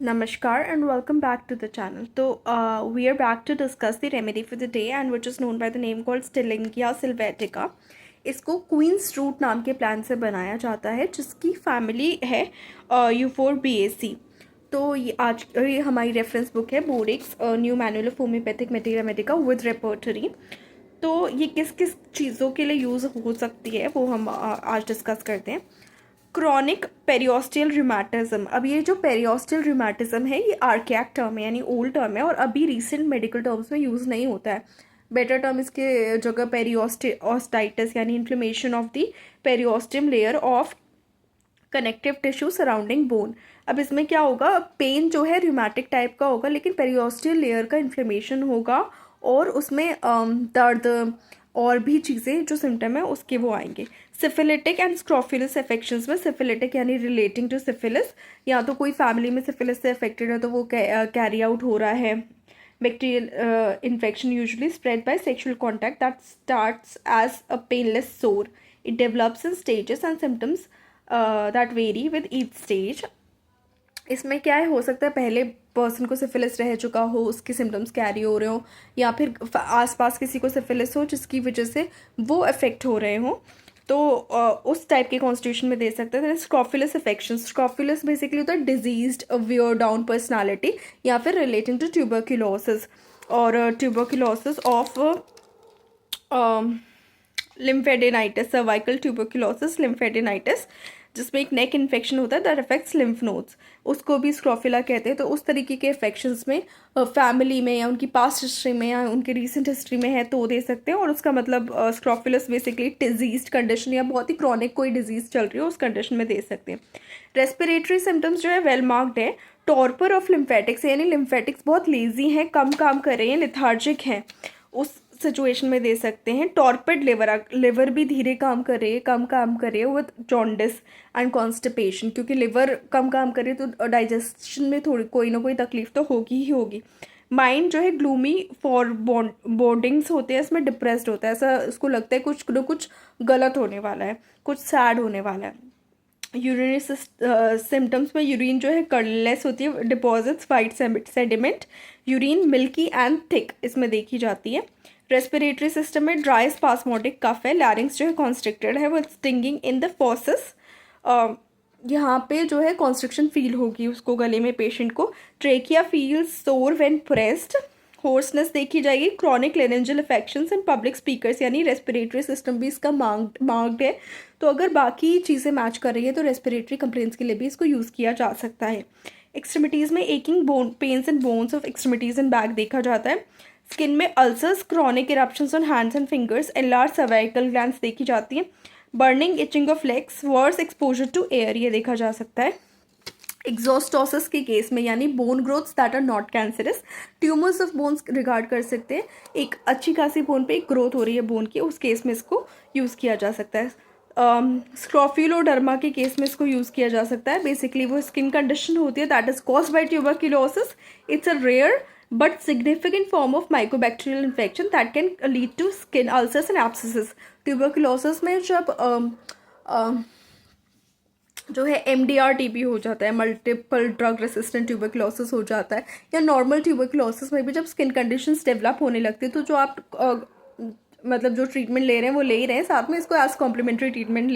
Namaskar and welcome back to the channel. So we are back to discuss the remedy for the day and which is known by the name called Stillingia sylvatica. इसको queen's root नाम के plant से बनाया जाता है जिसकी family है Euphorbiaceae. तो ये हमारी रेफरेंस बुक है Boericke's new manual of homoeopathic materia medica with repertory. तो ये किस किस चीज़ों के लिए यूज़ हो सकती है वो हम आज डिस्कस करते हैं। Chronic periosteal rheumatism. अब ये जो पेरियोस्टियल रिमेटिज्म है ये आर्कैक टर्म है यानी ओल्ड टर्म है और अभी रिसेंट मेडिकल टर्म्स में यूज़ नहीं होता है। बेटर टर्म इसके जगह पेरियोस्टाइटिस यानी inflammation of the periosteum layer of connective tissue surrounding bone. अब इसमें क्या होगा, पेन जो है रिमेटिक टाइप का होगा लेकिन पेरियोस्टियल लेयर का इन्फ्लेमेशन होगा और उसमें दर्द और भी चीज़ें जो सिम्टम है उसके वो आएंगे। सिफिलिटिक एंड स्क्रोफिलस अफेक्शंस में सिफिलिटिक यानी रिलेटिंग टू सिफिलिस, या तो कोई फैमिली में सिफिलिस से अफेक्टेड है तो वो कैरी आउट हो रहा है। Bacterial infection usually spread by sexual contact that starts as a painless sore. It develops in stages and symptoms that vary with each stage. इसमें क्या है, हो सकता है पहले पर्सन को सिफिलिस रह चुका हो, उसके सिम्टम्स कैरी हो रहे हो, या फिर आसपास किसी को सिफिलिस हो जिसकी वजह से वो अफेक्ट हो रहे हों, तो उस टाइप के कॉन्स्टिट्यूशन में दे सकते हैं। स्क्रोफिलस अफेक्शन, स्क्रोफिलस बेसिकली होता है डिजीज्ड वियर डाउन पर्सनालिटी या फिर रिलेटिंग टू ट्यूबरक्यूलोसिस और ट्यूबरक्यूलोसिस ऑफ लिम्फेडेनाइटिस, सर्वाइकल ट्यूबरक्यूलोसिस लिम्फेडेनाइटिस, जिसमें एक नेक इन्फेक्शन होता है दैट अफेक्ट्स लिम्फ नोड्स, उसको भी स्क्रोफिला कहते हैं। तो उस तरीके के इन्फेक्शंस में फैमिली में या उनकी पास्ट हिस्ट्री में या उनकी रीसेंट हिस्ट्री में है तो दे सकते हैं। और उसका मतलब स्क्रोफिलस बेसिकली डिजीज कंडीशन या बहुत ही क्रॉनिक कोई डिजीज चल रही हो उस कंडीशन में दे सकते हैं। रेस्पिरेटरी सिम्टम्स जो है वेल मार्क्ड है। टॉर्पर ऑफ लिम्फेटिक्स यानी लिम्फेटिक्स बहुत लेजी हैं, कम काम कर रहे हैं, लिथार्जिक हैं, उस सिचुएशन में दे सकते हैं। टॉर्पिड लिवर भी धीरे काम कर रही है, कम काम कर रही है विद जॉन्डिस एंड कॉन्स्टिपेशन, क्योंकि लिवर कम काम कर रही है तो डाइजेशन में थोड़ी कोई ना कोई तकलीफ तो होगी ही होगी। माइंड जो है ग्लूमी फॉर बॉन्डिंग्स होते हैं, इसमें डिप्रेस्ड होता है, ऐसा उसको लगता है कुछ न कुछ गलत होने वाला है, कुछ सैड होने वाला है। यूरिनरी सिम्टम्स में यूरिन जो है कलरलेस होती है, deposits white sediment, urine milky and thick इसमें देखी जाती है। रेस्पिरेटरी सिस्टम में ड्राई स्पास्मोटिक कफ है, लैरिंग्स जो है कॉन्स्ट्रिक्टेड है विद स्टिंगिंग इन द फोसिस, यहाँ पे जो है कॉन्स्ट्रिक्शन फील होगी उसको गले में पेशेंट को। ट्रेकिया फील्स सोर व्हेन प्रेस्ड, होर्सनेस देखी जाएगी। Chronic laryngeal infections and public speakers यानी रेस्पिरेटरी सिस्टम भी इसका मार्क्ड है, तो अगर बाकी चीज़ें मैच कर रही है तो रेस्पिरेटरी कंप्लेंट्स के लिए भी इसको यूज़ किया जा सकता है। एक्सट्रीमिटीज़ में aching pains and bones of extremities and back देखा जाता है। स्किन में ulcers, chronic eruptions on hands and fingers, enlarge cervical glands देखी जाती है। Burning, itching of legs, worse exposure to air ये देखा जा सकता है। एग्जॉस्टोसिस के केस में यानी bone growths that are not cancerous, tumours of bones regard कर सकते हैं, एक अच्छी खासी बोन पे एक ग्रोथ हो रही है बोन की, उस केस में इसको यूज़ किया जा सकता है। स्क्रोफिलोडर्मा के केस में इसको यूज़ किया जा सकता है। बेसिकली वो स्किन कंडीशन होती है that is caused by tuberculosis. It's a rare but significant form of mycobacterial infection that can lead to skin ulcers and abscesses. Tuberculosis में जब जो है MDR-TB हो जाता है, मल्टीपल ड्रग रेसिस्टेंट ट्यूबरक्लोसिस हो जाता है, या नॉर्मल ट्यूबरक्लोसिस में भी जब स्किन कंडीशंस डेवलप होने लगती है तो जो आप मतलब जो ट्रीटमेंट ले रहे हैं वो ले ही रहे हैं, साथ में इसको एज कॉम्प्लीमेंट्री ट्रीटमेंट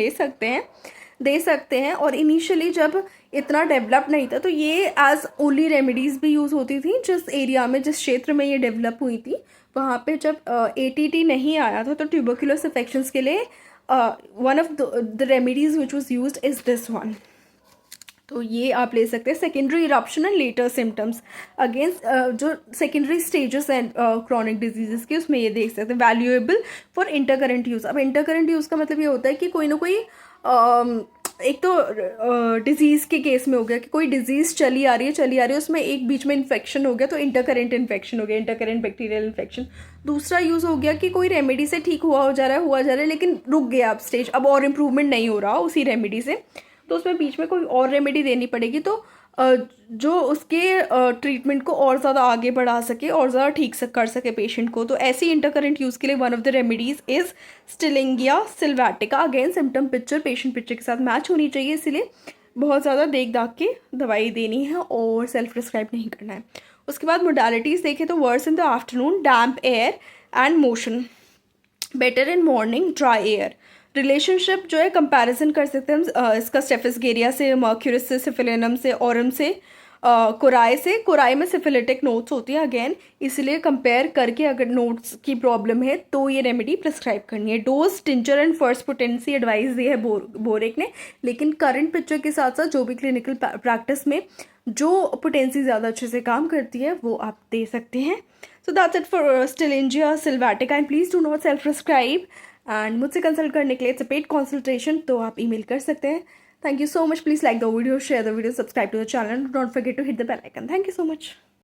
दे सकते हैं। और इनिशियली जब इतना डेवलप नहीं था तो ये एज ओनली रेमेडीज़ भी यूज़ होती थी। जिस एरिया में, जिस क्षेत्र में ये डेवलप हुई थी वहाँ पे जब ATT नहीं आया था तो ट्यूबरक्यूलोस इन्फेक्शंस के लिए one of the remedies which was used is this one. तो ये आप ले सकते हैं। Secondary eruption and later symptoms, against जो सेकेंडरी स्टेजेस हैं क्रॉनिक डिजीजेस के, उसमें ये देख सकते हैं। Valuable for intercurrent use. अब इंटरकरेंट यूज़ का मतलब ये होता है कि कोई ना कोई एक तो डिजीज़ के केस में हो गया कि कोई डिजीज़ चली आ रही है, उसमें एक बीच में इन्फेक्शन हो गया तो इंटरकरेंट इन्फेक्शन हो गया, इंटरकरेंट बैक्टीरियल इन्फेक्शन। दूसरा यूज़ हो गया कि कोई रेमेडी से ठीक हुआ जा रहा है लेकिन रुक गया अब स्टेज, अब और इम्प्रूवमेंट नहीं हो रहा उसी रेमेडी से, तो उसमें बीच में कोई और रेमेडी देनी पड़ेगी तो जो उसके ट्रीटमेंट को और ज़्यादा आगे बढ़ा सके और ज़्यादा ठीक से कर सके पेशेंट को। तो ऐसी इंटरकरेंट यूज़ के लिए one of the remedies is stillingia sylvatica. Again symptom picture patient picture के साथ मैच होनी चाहिए, इसलिए बहुत ज़्यादा देख दाग के दवाई देनी है और सेल्फ प्रिस्क्राइब नहीं करना है। उसके बाद मोडालिटीज़ देखें तो worse in the afternoon, damp air and motion, better in morning, dry air. Relationship जो है कंपैरिजन कर सकते हैं हम इसका स्टेफिसगेरिया से, मर्क्यूरिस से, सिफिलिनम से, ऑरम से, कोराई से। कोराई में सिफिलिटिक नोट्स होती है अगेन, इसलिए कंपेयर करके अगर नोट्स की प्रॉब्लम है तो ये रेमेडी प्रिस्क्राइब करनी है। Dose, tincture and first potency advice दी है बोरेक ने, लेकिन करंट पिक्चर के साथ साथ जो भी क्लिनिकल प्रैक्टिस में जो पोटेंसी ज़्यादा अच्छे से काम करती है वो आप दे सकते हैं। So that's it for stillingia sylvatica and please do not self prescribe. And मुझसे कंसल्ट करने के लिए इट्स अ पेड कंसल्टेशन, तो आप ईमेल कर सकते हैं। Thank you so much. Please like the video, share the video, subscribe to the channel. Don't forget to hit the bell icon. Thank you so much.